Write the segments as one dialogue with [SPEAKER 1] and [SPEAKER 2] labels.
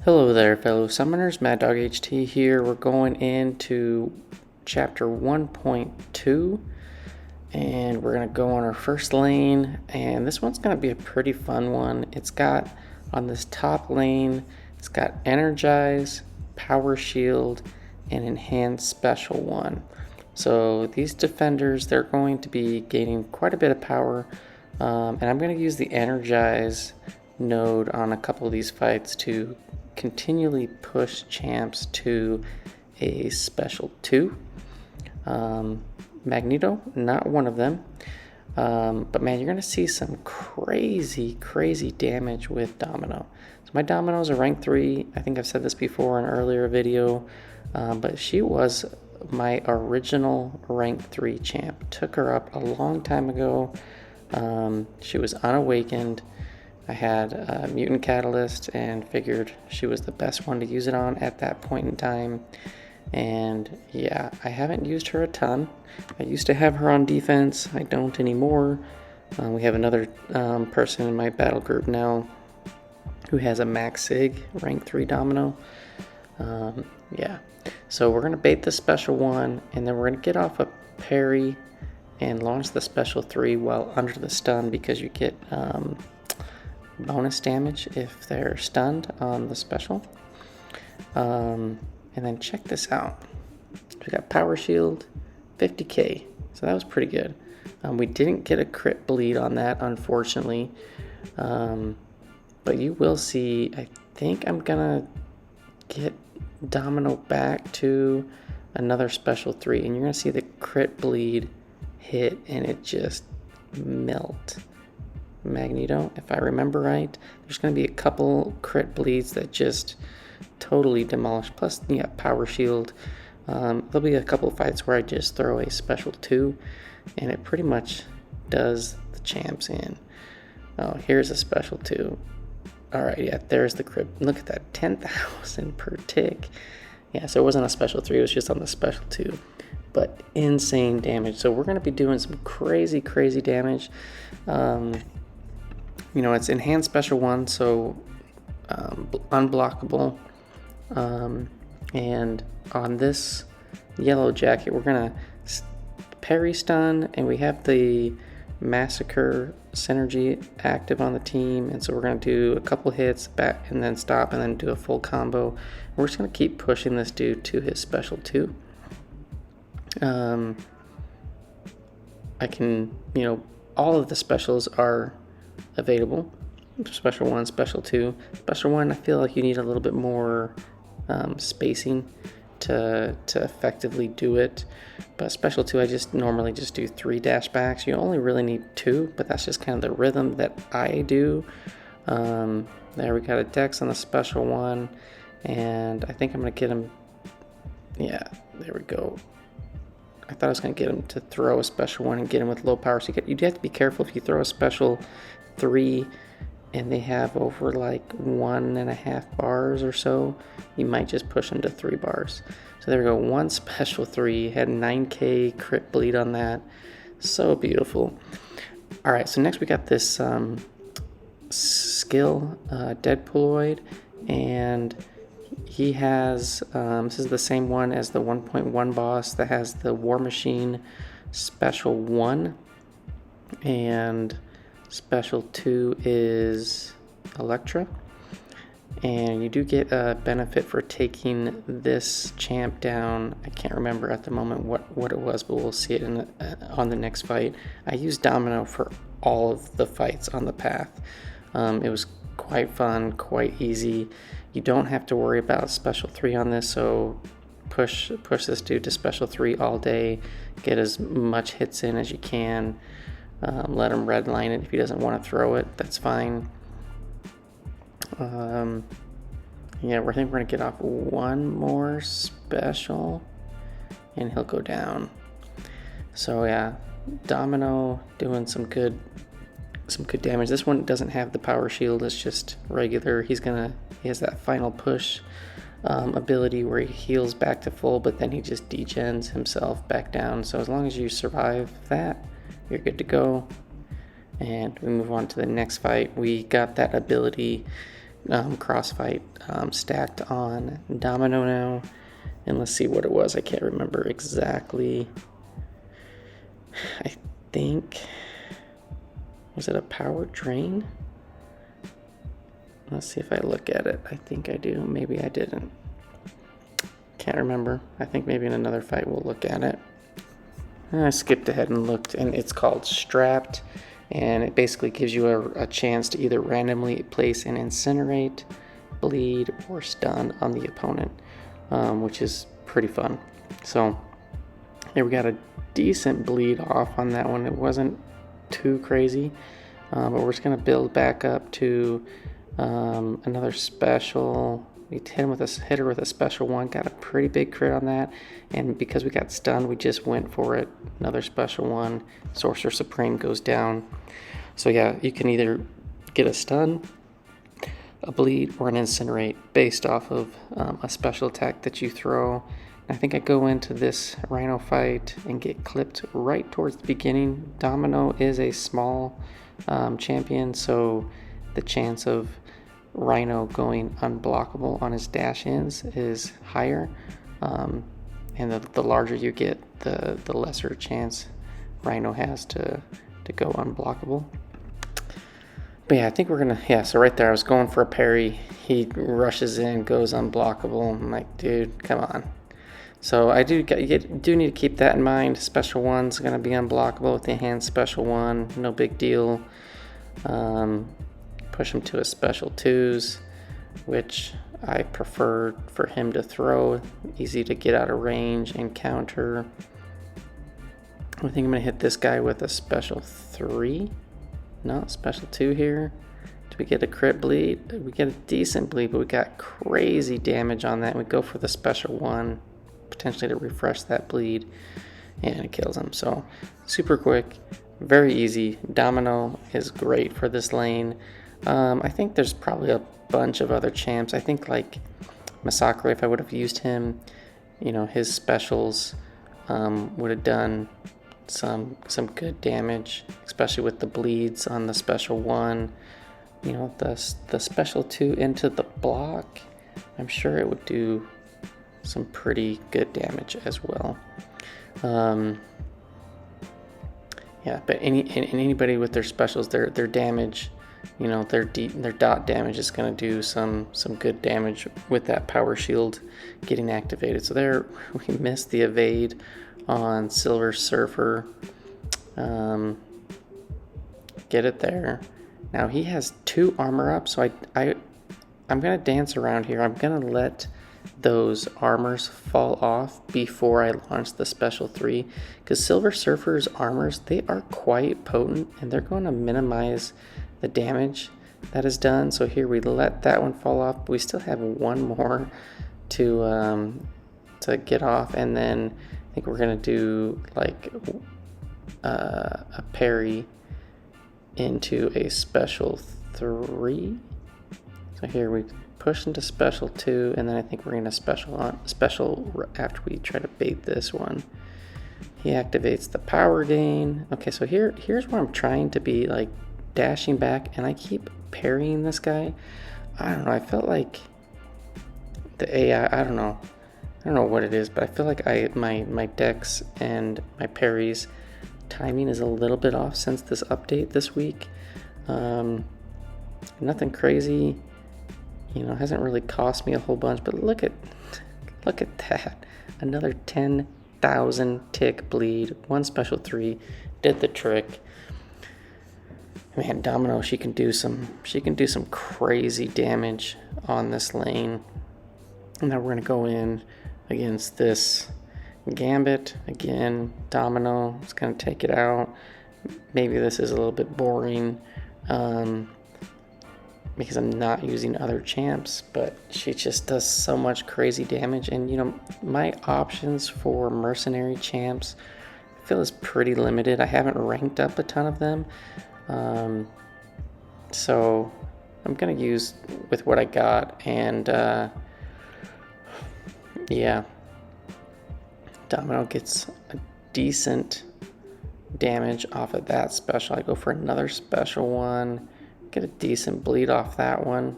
[SPEAKER 1] Hello there, fellow summoners. Mad Dog HT here. We're going into chapter 1.2 and we're going to go on our first lane, and this one's going to be a pretty fun one. It's got on this top lane, it's got Energize, Power Shield, and Enhanced Special 1. So these defenders, they're going to be gaining quite a bit of power, and I'm going to use the Energize node on a couple of these fights to continually push champs to a special 2. Magneto, not one of them, but man, you're gonna see some crazy damage with Domino. So my Domino's a rank 3. I think I've said this before in an earlier video, but she was my original rank 3 champ. Took her up a long time ago. She was unawakened. I had a Mutant Catalyst and figured she was the best one to use it on at that point in time. And yeah, I haven't used her a ton. I used to have her on defense. I don't anymore. We have another person in my battle group now who has a Max Sig rank 3 Domino. Yeah, so we're going to bait the special 1, and then we're going to get off a parry and launch the special 3 while under the stun, because you get bonus damage if they're stunned on the special. And then check this out. We got Power Shield, 50k, so that was pretty good. We didn't get a crit bleed on that, unfortunately, but you will see. I think I'm gonna get Domino back to another special 3, and you're gonna see the crit bleed hit and it just melt Magneto. If I remember right, there's going to be a couple crit bleeds that just totally demolish. Plus, you got Power Shield. There'll be a couple fights where I just throw a special 2, and it pretty much does the champs in. Oh, here's a special 2. Alright, yeah, there's the crit. Look at that, 10,000 per tick. Yeah, so it wasn't a special 3, it was just on the special 2. But insane damage. So we're going to be doing some crazy damage. You know, it's enhanced special 1, so unblockable. And on this Yellowjacket, we're gonna parry stun, and we have the Masacre synergy active on the team, and so we're gonna do a couple hits back and then stop and then do a full combo. We're just gonna keep pushing this dude to his special 2. I can, you know, all of the specials are available. Special 1, special 2. Special 1, I feel like you need a little bit more spacing to effectively do it. But special 2, I just normally just do 3 dashbacks. You only really need 2, but that's just kind of the rhythm that I do. There, we got a Dex on the special 1, and I think I'm gonna get him. Yeah, there we go. I thought I was going to get him to throw a special 1 and get him with low power. So you have to be careful if you throw a special 3 and they have over like 1.5 bars or so. You might just push them to 3 bars. So there we go. 1 special 3. Had 9k crit bleed on that. So beautiful. Alright, so next we got this skill, Deadpoolooid. And he has, this is the same one as the 1.1 boss that has the War Machine special 1, and special 2 is Elektra. And you do get a benefit for taking this champ down. I can't remember at the moment what it was, but we'll see it in on the next fight. I used Domino for all of the fights on the path. It was quite fun, quite easy. You don't have to worry about special 3 on this, so push this dude to special 3 all day. Get as much hits in as you can. Let him redline it if he doesn't want to throw it. That's fine. Yeah, I think we're gonna get off 1 more special, and he'll go down. So yeah, Domino doing some good damage. This one doesn't have the power shield, it's just regular. He has that final push ability where he heals back to full, but then he just degens himself back down. So as long as you survive that, you're good to go. And we move on to the next fight. We got that ability crossfight stacked on Domino now. And let's see what it was. I can't remember exactly. I think, was it a power drain? Let's see if I look at it. I think I do. Maybe I didn't. Can't remember. I think maybe in another fight we'll look at it. I skipped ahead and looked, and it's called Strapped, and it basically gives you a chance to either randomly place an Incinerate, Bleed, or Stun on the opponent, which is pretty fun. So here we got a decent bleed off on that one. It wasn't too crazy, but we're just going to build back up to another special. We hit her with a special one, got a pretty big crit on that, and because we got stunned, we just went for it. Another special one. Sorcerer Supreme goes down. So yeah, you can either get a stun, a bleed, or an incinerate based off of a special attack that you throw. I think I go into this Rhino fight and get clipped right towards the beginning. Domino is a small champion, so the chance of Rhino going unblockable on his dash-ins is higher, and the larger you get, the lesser chance Rhino has to go unblockable. But yeah, I think we're gonna, so right there I was going for a parry, he rushes in, goes unblockable. I'm like, dude, come on. So I do need to keep that in mind. Special one's gonna be unblockable with the enhanced special one, no big deal. Push him to a special twos, which I prefer for him to throw. Easy to get out of range and counter. I think I'm gonna hit this guy with a special 3. No, special 2 here. Do we get a crit bleed? We get a decent bleed, but we got crazy damage on that. We go for the special 1, potentially to refresh that bleed, and it kills him. So super quick, very easy. Domino is great for this lane. I think there's probably a bunch of other champs. I think like Masacre, if I would have used him, you know, his specials would have done some good damage, especially with the bleeds on the special 1. You know, the special 2 into the block, I'm sure it would do some pretty good damage as well. Yeah, but anybody with their specials, their damage, you know, their dot damage is going to do some good damage with that power shield getting activated. So there we missed the evade on Silver Surfer. Get it there. Now he has 2 armor up, so I'm going to dance around here. I'm going to let those armors fall off before I launch the special 3, because Silver Surfer's armors, they are quite potent and they're going to minimize the damage that is done. So here we let that one fall off, but we still have one more to get off, and then I think we're gonna do like a parry into a special 3. So here we push into special 2, and then I think we're gonna special after we try to bait this one. He activates the power gain. Okay, so here's where I'm trying to be like dashing back, and I keep parrying this guy. I don't know, I felt like the AI, I don't know what it is, but I feel like my decks and my parries timing is a little bit off since this update this week. Nothing crazy, you know, hasn't really cost me a whole bunch, but look at that. Another 10,000 tick bleed, 1 special 3 did the trick. Man, Domino, she can do some crazy damage on this lane. And now we're gonna go in against this Gambit again. Domino is gonna take it out. Maybe this is a little bit boring because I'm not using other champs, but she just does so much crazy damage. And you know, my options for mercenary champs I feel is pretty limited. I haven't ranked up a ton of them. So I'm gonna use with what I got, and yeah, Domino gets a decent damage off of that special. I go for another special one, get a decent bleed off that one,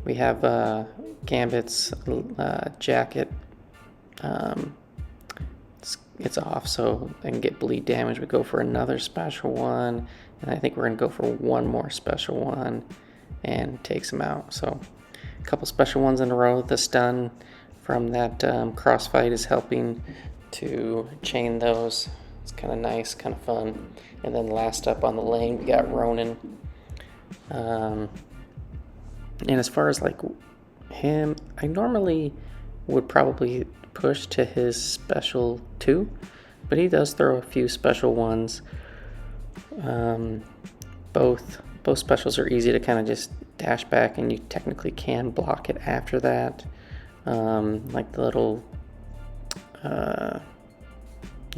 [SPEAKER 1] We have Gambit's jacket. It's off, so I can get bleed damage. We go for another special one, and I think we're going to go for one more special one and takes him out. So a couple special ones in a row. The stun from that crossfight is helping to chain those. It's kind of nice, kind of fun. And then last up on the lane, we got Ronin. And as far as like him, I normally would probably push to his special 2, but he does throw a few special ones. Both specials are easy to kind of just dash back, and you technically can block it after that. Like the little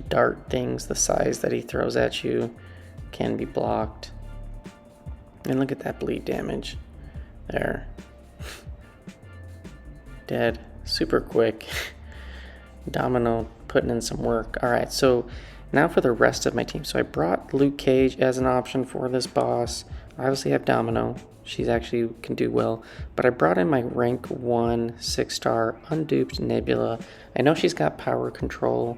[SPEAKER 1] dart things, the size that he throws at you can be blocked. And look at that bleed damage there. Dead super quick. Domino putting in some work. Alright, so now for the rest of my team. So I brought Luke Cage as an option for this boss. I obviously have Domino. She's actually can do well. But I brought in my rank 1 6-star undup'd Nebula. I know she's got power control.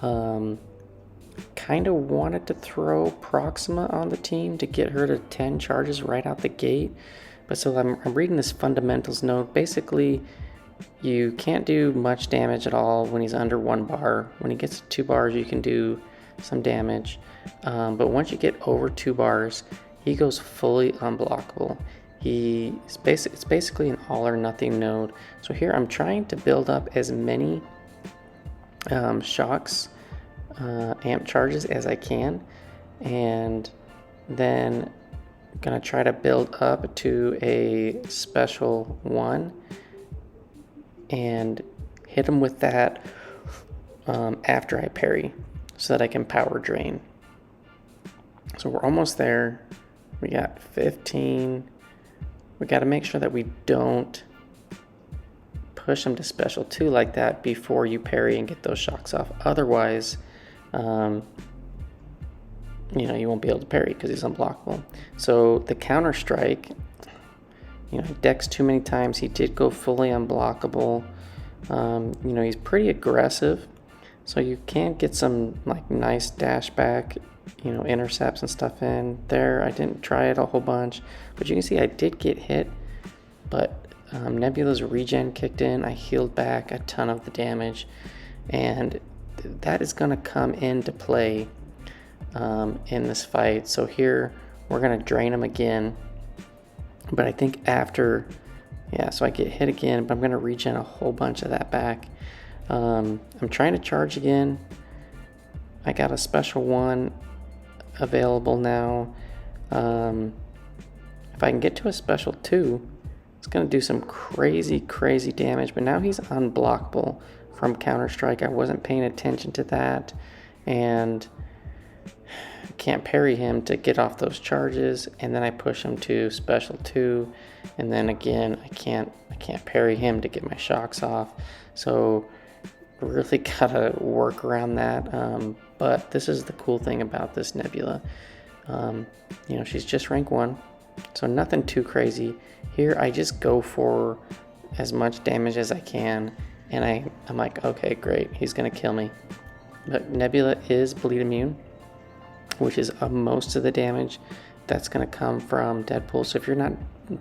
[SPEAKER 1] Kind of wanted to throw Proxima on the team to get her to 10 charges right out the gate. But so I'm reading this fundamentals note. Basically, you can't do much damage at all when he's under 1 bar. When he gets to 2 bars, you can do some damage. But once you get over 2 bars, he goes fully unblockable. It's basically an all or nothing node. So here I'm trying to build up as many shocks, amp charges as I can. And then I'm going to try to build up to a special 1. And hit him with that after I parry so that I can power drain. So we're almost there. We got 15. We got to make sure that we don't push him to special 2 like that before you parry and get those shocks off. Otherwise, you won't be able to parry because he's unblockable. So the counter strike, he decks too many times. He did go fully unblockable. He's pretty aggressive, so you can get some like nice dash back, intercepts and stuff in there. I didn't try it a whole bunch, but you can see I did get hit, but Nebula's regen kicked in. I healed back a ton of the damage, and that is going to come into play in this fight. So here we're going to drain him again. But I think after, so I get hit again, but I'm going to regen a whole bunch of that back. I'm trying to charge again. I got a special 1 available now. If I can get to a special 2, it's going to do some crazy damage. But now he's unblockable from Counter-Strike. I wasn't paying attention to that. And can't parry him to get off those charges, and then I push him to special 2, and then again I can't parry him to get my shocks off. So really gotta work around that. But this is the cool thing about this Nebula. She's just rank 1, so nothing too crazy. Here I just go for as much damage as I can, and I'm like, okay, great, he's gonna kill me. But Nebula is bleed immune, which is most of the damage that's going to come from Deadpool. So if you're not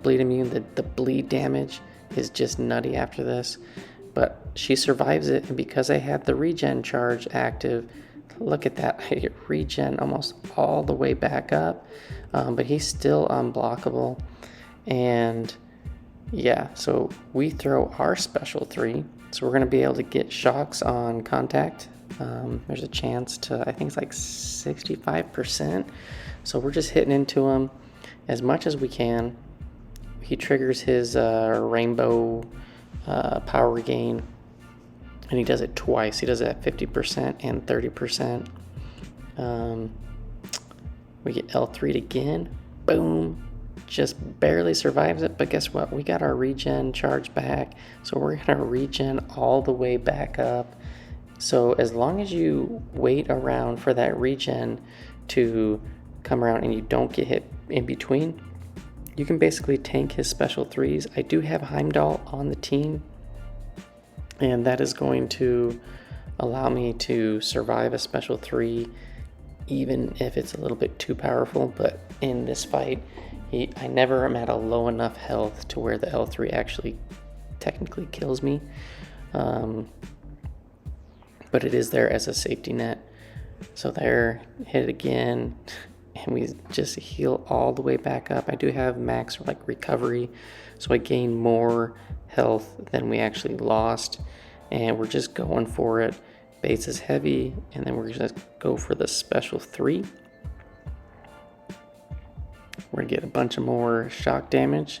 [SPEAKER 1] bleed immune, the bleed damage is just nutty after this. But she survives it, and because I had the regen charge active, look at that, I get regen almost all the way back up, but he's still unblockable. And so we throw our special 3, so we're going to be able to get shocks on contact. There's a chance to, I think it's like 65%. So we're just hitting into him as much as we can. He triggers his rainbow power regain, and he does it twice. He does it at 50% and 30%. We get L3'd again. Boom. Just barely survives it, but guess what? We got our regen charge back, so we're going to regen all the way back up. So as long as you wait around for that regen to come around and you don't get hit in between, you can basically tank his special 3s. I do have Heimdall on the team, and that is going to allow me to survive a special 3 even if it's a little bit too powerful. But in this fight, I never am at a low enough health to where the L3 actually technically kills me. But it is there as a safety net. So there, hit it again, and we just heal all the way back up. I do have max recovery, so I gain more health than we actually lost, and we're just going for it. Base is heavy, and then we're just go for the special 3. We're gonna get a bunch of more shock damage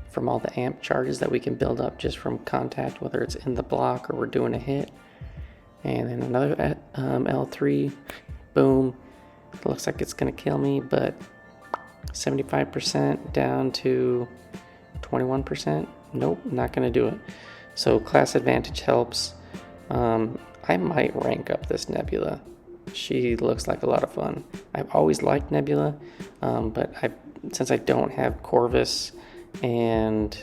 [SPEAKER 1] from all the amp charges that we can build up just from contact, whether it's in the block or we're doing a hit. And then another L3, boom. It looks like it's gonna kill me, but 75% down to 21%. Nope, not gonna do it. So class advantage helps. I might rank up this Nebula. She looks like a lot of fun. I've always liked Nebula, but since I don't have Corvus and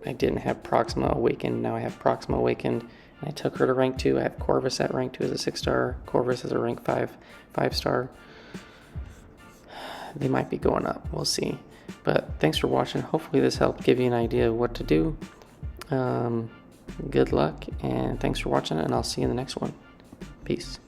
[SPEAKER 1] I didn't have Proxima Awakened, now I have Proxima Awakened. I took her to rank 2. I have Corvus at rank 2 as a 6-star. Corvus as a rank 5-star. They might be going up. We'll see. But thanks for watching. Hopefully this helped give you an idea of what to do. Good luck, and thanks for watching, and I'll see you in the next one. Peace.